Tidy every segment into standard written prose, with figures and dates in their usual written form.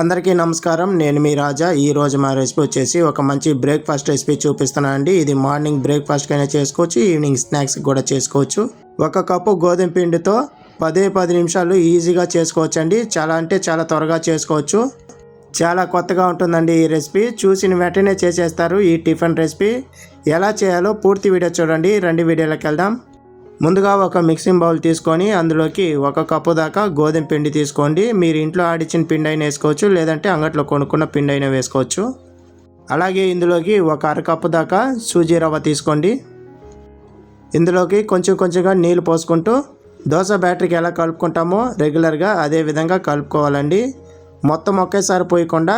అందరికీ నమస్కారం. నేను మీ రాజా. ఈ రోజు మా రెసిపీ వచ్చేసి ఒక మంచి బ్రేక్ఫాస్ట్ రెసిపీ చూపిస్తున్నానండి. ఇది మార్నింగ్ బ్రేక్ఫాస్ట్ కైనా చేసుకోవచ్చు, ఈవినింగ్ స్నాక్స్ కూడా చేసుకోవచ్చు. ఒక కప్పు గోధుమ పిండితో 10 నిమిషాలు ఈజీగా చేసుకోవచ్చు అండి. చాలా అంటే చాలా త్వరగా చేసుకోవచ్చు. చాలా కొత్తగా ఉంటుందండి ఈ రెసిపీ. చూసిన వెంటనే చేసేస్తారు. ఈ టిఫిన్ రెసిపీ ఎలా చేయాలో పూర్తి వీడియో చూడండి. రండి వీడియోలోకి వెళ్దాం. ముందుగా ఒక మిక్సింగ్ బౌల్ తీసుకొని అందులోకి 1 కప్పు దాకా గోధుమ పిండి తీసుకోండి. మీరు ఇంట్లో ఆడిచ్చిన పిండి అయినా వేసుకోవచ్చు, లేదంటే అంగట్లో కొనుక్కున్న పిండి అయినా వేసుకోవచ్చు. అలాగే ఇందులోకి 1 అరకప్పు దాకా సూజీ రవ్వ తీసుకోండి. ఇందులోకి కొంచెంగా నీళ్ళు పోసుకుంటూ దోశ బ్యాటరీకి ఎలా కలుపుకుంటామో రెగ్యులర్గా అదే విధంగా కలుపుకోవాలండి. మొత్తం ఒకేసారి పోయకుండా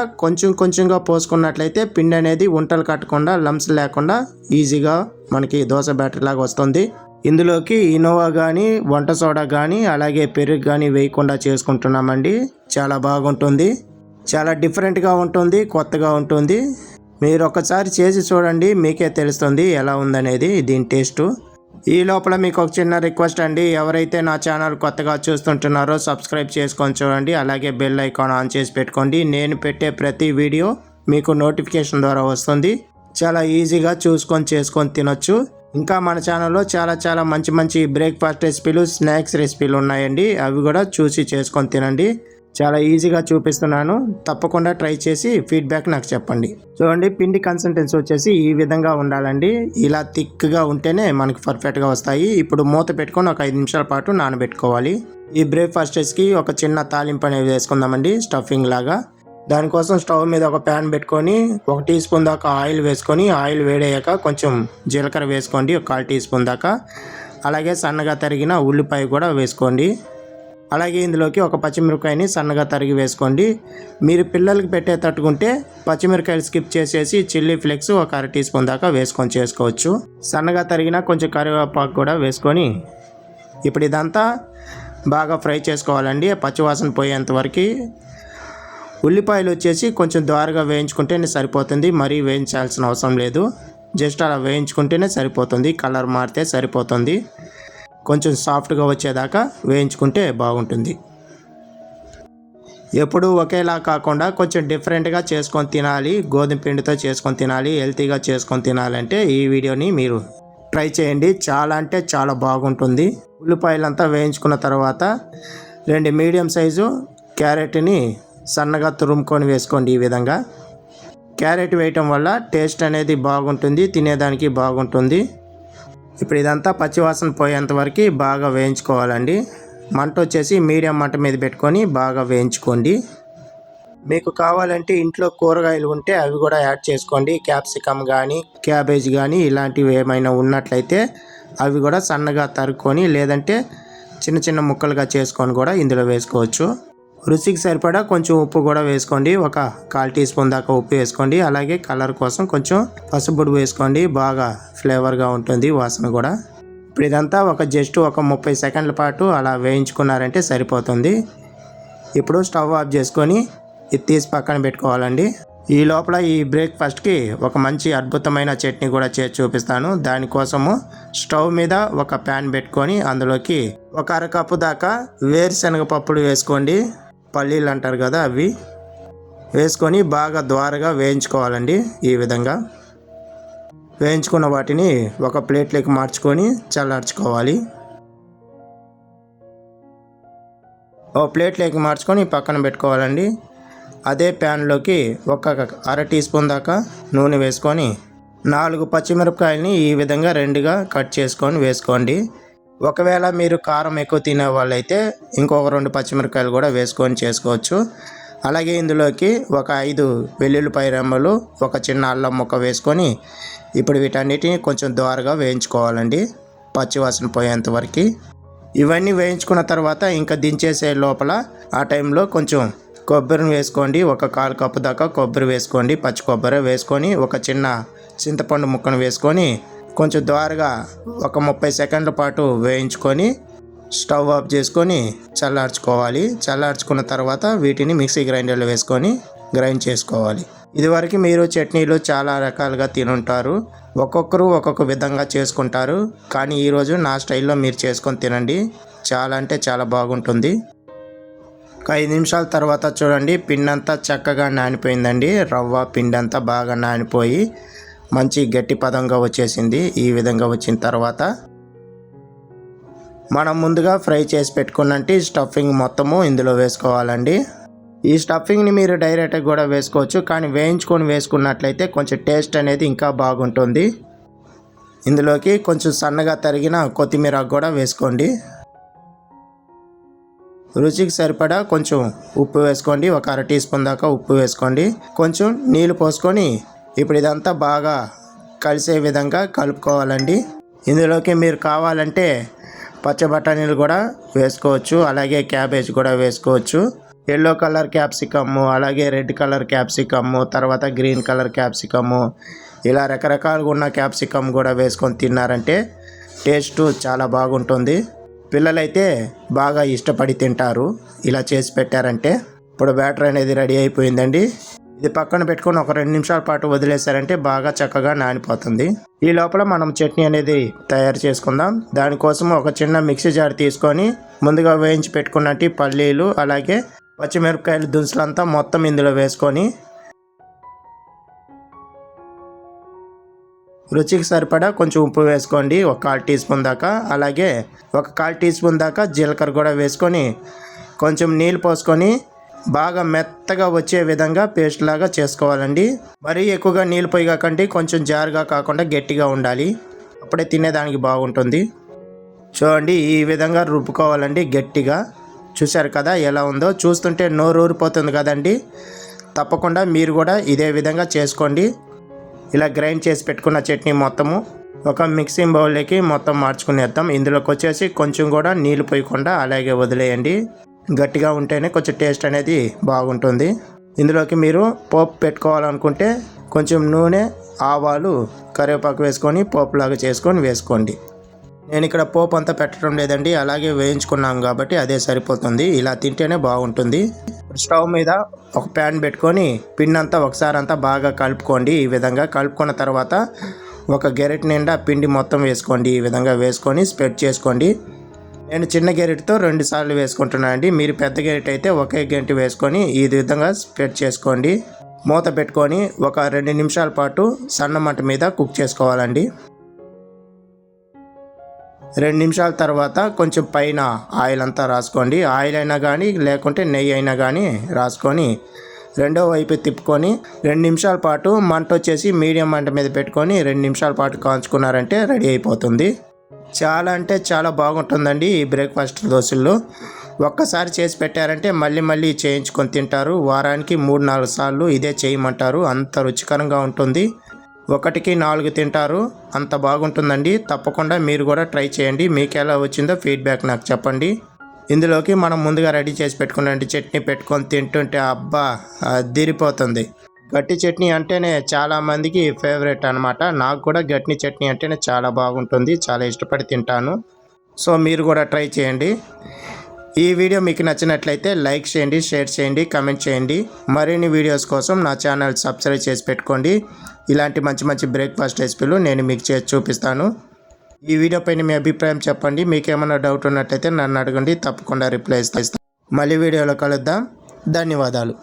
కొంచెంగా పోసుకున్నట్లయితే పిండి అనేది ఉంటలు కట్టకుండా లంప్స్ లేకుండా ఈజీగా మనకి దోశ బ్యాటరీ లాగా వస్తుంది. ఇందులోకి ఇనోవా కానీ వంట సోడా కానీ అలాగే పెరుగు కానీ వేయకుండా చేసుకుంటున్నామండి. చాలా బాగుంటుంది, చాలా డిఫరెంట్గా ఉంటుంది, కొత్తగా ఉంటుంది. మీరు ఒకసారి చేసి చూడండి, మీకే తెలుస్తుంది ఎలా ఉందనేది దీని టేస్ట్. ఈ లోపల మీకు ఒక చిన్న రిక్వెస్ట్ అండి. ఎవరైతే నా ఛానల్ కొత్తగా చూస్తుంటున్నారో సబ్స్క్రైబ్ చేసుకొని చూడండి. అలాగే బెల్ ఐకాన్ ఆన్ చేసి పెట్టుకోండి. నేను పెట్టే ప్రతి వీడియో మీకు నోటిఫికేషన్ ద్వారా వస్తుంది. చాలా ఈజీగా చేసుకొని తినొచ్చు. ఇంకా మన ఛానల్లో చాలా మంచి బ్రేక్ఫాస్ట్ రెసిపీలు, స్నాక్స్ రెసిపీలు ఉన్నాయండి. అవి కూడా చూసి చేసుకొని తినండి. చాలా ఈజీగా చూపిస్తున్నాను. తప్పకుండా ట్రై చేసి ఫీడ్బ్యాక్ నాకు చెప్పండి. చూడండి, పిండి కన్సిస్టెన్సీ వచ్చేసి ఈ విధంగా ఉండాలండి. ఇలా థిక్గా ఉంటేనే మనకి పర్ఫెక్ట్గా వస్తాయి. ఇప్పుడు మూత పెట్టుకొని ఒక 5 నిమిషాల పాటు నానబెట్టుకోవాలి. ఈ బ్రేక్ఫాస్ట్ రెసిపీకి ఒక చిన్న తాలింపు అనేది వేసుకుందామండి, స్టఫింగ్ లాగా. దానికోసం స్టవ్ మీద ఒక ప్యాన్ పెట్టుకొని 1 టీ స్పూన్ దాకా ఆయిల్ వేసుకొని, ఆయిల్ వేడయ్యాక కొంచెం జీలకర్ర వేసుకోండి, ఒక 1/4 టీ స్పూన్ దాకా. అలాగే సన్నగా తరిగిన ఉల్లిపాయ కూడా వేసుకోండి. అలాగే ఇందులోకి ఒక పచ్చిమిరపకాయని సన్నగా తరిగి వేసుకోండి. మీరు పిల్లలకి పెట్టేటట్టుకుంటే పచ్చిమిరపకాయలు స్కిప్ చేసేసి చిల్లీ ఫ్లేక్స్ ఒక 1/2 టీ స్పూన్ దాకా వేసుకొని చేసుకోవచ్చు. సన్నగా తరిగిన కొంచెం కరివేపాకు కూడా వేసుకొని ఇప్పుడు ఇదంతా బాగా ఫ్రై చేసుకోవాలండి, పచ్చివాసన పోయేంత వరకు. ఉల్లిపాయలు వచ్చేసి కొంచెం ద్వారగా వేయించుకుంటేనే సరిపోతుంది, మరీ వేయించాల్సిన అవసరం లేదు. జస్ట్ అలా వేయించుకుంటేనే సరిపోతుంది, కలర్ మారితే సరిపోతుంది. కొంచెం సాఫ్ట్గా వచ్చేదాకా వేయించుకుంటే బాగుంటుంది. ఎప్పుడు ఒకేలా కాకుండా కొంచెం డిఫరెంట్గా చేసుకొని తినాలి, గోధుమ పిండితో చేసుకొని తినాలి, హెల్తీగా చేసుకొని తినాలంటే ఈ వీడియోని మీరు ట్రై చేయండి. చాలా అంటే చాలా బాగుంటుంది. ఉల్లిపాయలంతా వేయించుకున్న తర్వాత 2 మీడియం సైజు క్యారెట్ని సన్నగా తురుముకొని వేసుకోండి. ఈ విధంగా క్యారెట్ వేయటం వల్ల టేస్ట్ అనేది బాగుంటుంది, తినేదానికి బాగుంటుంది. ఇప్పుడు ఇదంతా పచ్చివాసన పోయేంత వరకు బాగా వేయించుకోవాలండి. మంట వచ్చేసి మీడియం మంట మీద పెట్టుకొని బాగా వేయించుకోండి. మీకు కావాలంటే ఇంట్లో కూరగాయలు ఉంటే అవి కూడా యాడ్ చేసుకోండి. క్యాప్సికమ్ కానీ క్యాబేజ్ కానీ ఇలాంటివి ఏమైనా ఉన్నట్లయితే అవి కూడా సన్నగా తరుక్కొని, లేదంటే చిన్న ముక్కలుగా చేసుకొని కూడా ఇందులో వేసుకోవచ్చు. రుచికి సరిపడా కొంచెం ఉప్పు కూడా వేసుకోండి. ఒక 1/4 టీ స్పూన్ దాకా ఉప్పు వేసుకోండి. అలాగే కలర్ కోసం కొంచెం పసుపు వేసుకోండి, బాగా ఫ్లేవర్గా ఉంటుంది, వాసన కూడా. ఇప్పుడు ఇదంతా జస్ట్ ఒక 30 సెకండ్ల పాటు అలా వేయించుకున్నారంటే సరిపోతుంది. ఇప్పుడు స్టవ్ ఆఫ్ చేసుకొని ఇది తీసి పక్కన పెట్టుకోవాలండి. ఈ లోపల ఈ బ్రేక్ఫాస్ట్కి ఒక మంచి అద్భుతమైన చట్నీ కూడా చేసి చూపిస్తాను. దానికోసము స్టవ్ మీద ఒక ప్యాన్ పెట్టుకొని అందులోకి 1 అరకప్పు దాకా వేరుశనగ పప్పులు వేసుకోండి. పల్లీలు అంటారు కదా, అవి వేసుకొని బాగా ద్వారగా వేయించుకోవాలండి. ఈ విధంగా వేయించుకున్న వాటిని ఒక ప్లేట్లోకి మార్చుకొని చల్లార్చుకోవాలి. ప్లేట్లోకి మార్చుకొని పక్కన పెట్టుకోవాలండి. అదే ప్యాన్లోకి ఒక 1/2 టీ స్పూన్ దాకా నూనె వేసుకొని 4 పచ్చిమిరపకాయలని ఈ విధంగా 2గా కట్ చేసుకొని వేసుకోండి. ఒకవేళ మీరు కారం ఎక్కువ తినే వాళ్ళైతే ఇంకొక 2 పచ్చిమిరపకాయలు కూడా వేసుకొని చేసుకోవచ్చు. అలాగే ఇందులోకి ఒక 5 వెల్లుల్లిపాయ రెమ్మలు, ఒక చిన్న అల్లం ముక్క వేసుకొని ఇప్పుడు వీటన్నిటిని కొంచెం ద్వారగా వేయించుకోవాలండి, పచ్చివాసన పోయేంత వరకు. ఇవన్నీ వేయించుకున్న తర్వాత ఇంకా దించేసే లోపల ఆ టైంలో కొంచెం కొబ్బరిని వేసుకోండి. ఒక 1/4 కప్పు దాకా కొబ్బరి వేసుకోండి, పచ్చి కొబ్బరి వేసుకొని ఒక చిన్న చింతపండు ముక్కను వేసుకొని కొంచెం ద్వారగా ఒక 30 సెకండ్ల పాటు వేయించుకొని స్టవ్ ఆఫ్ చేసుకొని చల్లార్చుకోవాలి. చల్లార్చుకున్న తర్వాత వీటిని మిక్సీ గ్రైండర్లో వేసుకొని గ్రైండ్ చేసుకోవాలి. ఇదివరకు మీరు చట్నీలు చాలా రకాలుగా తినుంటారు, ఒక్కొక్కరు ఒక్కొక్క విధంగా చేసుకుంటారు. కానీ ఈరోజు నా స్టైల్లో మీరు చేసుకొని తినండి, చాలా అంటే చాలా బాగుంటుంది. ఒక 5 నిమిషాల తర్వాత చూడండి పిండి అంతా చక్కగా నానిపోయిందండి. రవ్వ పిండి అంతా బాగా నానిపోయి మంచి గట్టి పదంగా వచ్చేసింది. ఈ విధంగా వచ్చిన తర్వాత మనం ముందుగా ఫ్రై చేసి పెట్టుకున్నట్టు స్టఫింగ్ మొత్తము ఇందులో వేసుకోవాలండి. ఈ స్టఫింగ్ని మీరు డైరెక్ట్గా కూడా వేసుకోవచ్చు, కానీ వేయించుకొని వేసుకున్నట్లయితే కొంచెం టేస్ట్ అనేది ఇంకా బాగుంటుంది. ఇందులోకి కొంచెం సన్నగా తరిగిన కొత్తిమీర కూడా వేసుకోండి. రుచికి సరిపడా కొంచెం ఉప్పు వేసుకోండి. ఒక 1/2 టీ స్పూన్ దాకా ఉప్పు వేసుకోండి. కొంచెం నీళ్ళు పోసుకొని ఇప్పుడు ఇదంతా బాగా కలిసే విధంగా కలుపుకోవాలండి. ఇందులోకి మీరు కావాలంటే పచ్చ బఠానీలు కూడా వేసుకోవచ్చు, అలాగే క్యాబేజ్ కూడా వేసుకోవచ్చు. ఎల్లో కలర్ క్యాప్సికమ్, అలాగే రెడ్ కలర్ క్యాప్సికమ్, తర్వాత గ్రీన్ కలర్ క్యాప్సికమ్, ఇలా రకరకాలుగా ఉన్న క్యాప్సికమ్ కూడా వేసుకొని తిన్నారంటే టేస్ట్ చాలా బాగుంటుంది. పిల్లలైతే బాగా ఇష్టపడి తింటారు ఇలా చేసి పెట్టారంటే. ఇప్పుడు బ్యాటర్ అనేది రెడీ అయిపోయిందండి. ఇది పక్కన పెట్టుకొని ఒక 2 నిమిషాల పాటు వదిలేసారంటే బాగా చక్కగా నానిపోతుంది. ఈ లోపల మనం చట్నీ అనేది తయారు చేసుకుందాం. దానికోసం ఒక చిన్న మిక్సీ జార్ తీసుకొని ముందుగా వేయించి పెట్టుకున్నట్టు పల్లీలు, అలాగే పచ్చిమిరపకాయలు దుంసులంతా మొత్తం ఇందులో వేసుకొని రుచికి సరిపడా కొంచెం ఉప్పు వేసుకోండి, ఒక 1/4 టీ స్పూన్ దాకా. అలాగే ఒక 1/4 టీ స్పూన్ దాకా జీలకర్ర కూడా వేసుకొని కొంచెం నీళ్ళు పోసుకొని బాగా మెత్తగా వచ్చే విధంగా పేస్ట్ లాగా చేసుకోవాలండి. మరీ ఎక్కువగా నీళ్ళు పోయకండి, కొంచెం జారుగా కాకుండా గట్టిగా ఉండాలి, అప్పుడే తినేదానికి బాగుంటుంది. చూడండి ఈ విధంగా రుబ్బుకోవాలండి గట్టిగా. చూశారు కదా ఎలా ఉందో, చూస్తుంటే నోరు ఊరిపోతుంది కదండి. తప్పకుండా మీరు కూడా ఇదే విధంగా చేసుకోండి. ఇలా గ్రైండ్ చేసి పెట్టుకున్న చట్నీ మొత్తము ఒక మిక్సింగ్ బౌల్లోకి మొత్తం మార్చుకునేద్దాం. ఇందులోకి వచ్చేసి కొంచెం కూడా నీళ్ళు పోయకుండా అలాగే వదిలేయండి. గట్టిగా ఉంటేనే కొంచెం టేస్ట్ అనేది బాగుంటుంది. ఇందులోకి మీరు పోపు పెట్టుకోవాలనుకుంటే కొంచెం నూనె, ఆవాలు, కరివేపాకు వేసుకొని పోపులాగా చేసుకొని వేసుకోండి. నేను ఇక్కడ పోపు అంతా పెట్టడం లేదండి, అలాగే వేయించుకున్నాం కాబట్టి అదే సరిపోతుంది. ఇలా తింటేనే బాగుంటుంది. స్టవ్ మీద ఒక ప్యాన్ పెట్టుకొని పిండి అంతా ఒకసారి అంతా బాగా కలుపుకోండి. ఈ విధంగా కలుపుకున్న తర్వాత ఒక గెరెట్ నిండా పిండి మొత్తం వేసుకోండి. ఈ విధంగా వేసుకొని స్ప్రెడ్ చేసుకోండి. నేను చిన్న గెరెట్తో 2 సార్లు వేసుకుంటున్నాను అండి. మీరు పెద్ద గెరెట్ అయితే ఒకే గెరెట్ వేసుకొని ఈ విధంగా స్ప్రెడ్ చేసుకోండి. మూత పెట్టుకొని ఒక 2 నిమిషాల పాటు సన్న మంట మీద కుక్ చేసుకోవాలండి. 2 నిమిషాల తర్వాత కొంచెం పైన ఆయిల్ అంతా రాసుకోండి. ఆయిల్ అయినా కానీ లేకుంటే నెయ్యి అయినా కానీ రాసుకొని రెండో వైపు తిప్పుకొని 2 నిమిషాల పాటు మంట వచ్చేసి మీడియం మంట మీద పెట్టుకొని 2 నిమిషాల పాటు కాల్చుకున్నారంటే రెడీ అయిపోతుంది. చాలా అంటే చాలా బాగుంటుందండి ఈ బ్రేక్ఫాస్ట్ దోశలు. ఒక్కసారి చేసి పెట్టారంటే మళ్ళీ మళ్ళీ చేయించుకొని తింటారు. వారానికి 3-4 సార్లు ఇదే చేయమంటారు. అంత రుచికరంగా ఉంటుంది. 1కి 4 తింటారు, అంత బాగుంటుందండి. తప్పకుండా మీరు కూడా ట్రై చేయండి. మీకు ఎలా వచ్చిందో ఫీడ్బ్యాక్ నాకు చెప్పండి. ఇందులోకి మనం ముందుగా రెడీ చేసి పెట్టుకున్న చట్నీ పెట్టుకొని తింటుంటే అబ్బా అదిరిపోతుంది. గట్టి చట్నీ అంటేనే చాలామందికి ఫేవరెట్ అనమాట. నాకు కూడా గట్టి చట్నీ అంటేనే చాలా బాగుంటుంది, చాలా ఇష్టపడి తింటాను. సో మీరు కూడా ట్రై చేయండి. ఈ వీడియో మీకు నచ్చినట్లయితే లైక్ చేయండి, షేర్ చేయండి, కామెంట్ చేయండి. మరిన్ని వీడియోస్ కోసం నా ఛానల్ సబ్స్క్రైబ్ చేసి పెట్టుకోండి. ఇలాంటి మంచి మంచి బ్రేక్ఫాస్ట్ రెసిపీలు నేను మీకు చేసి చూపిస్తాను. ఈ వీడియో పైన మీ అభిప్రాయం చెప్పండి. మీకు ఏమైనా డౌట్ ఉన్నట్లయితే నన్ను అడగండి, తప్పకుండా రిప్లై ఇస్తాను. మళ్ళీ వీడియోలో కలుద్దాం. ధన్యవాదాలు.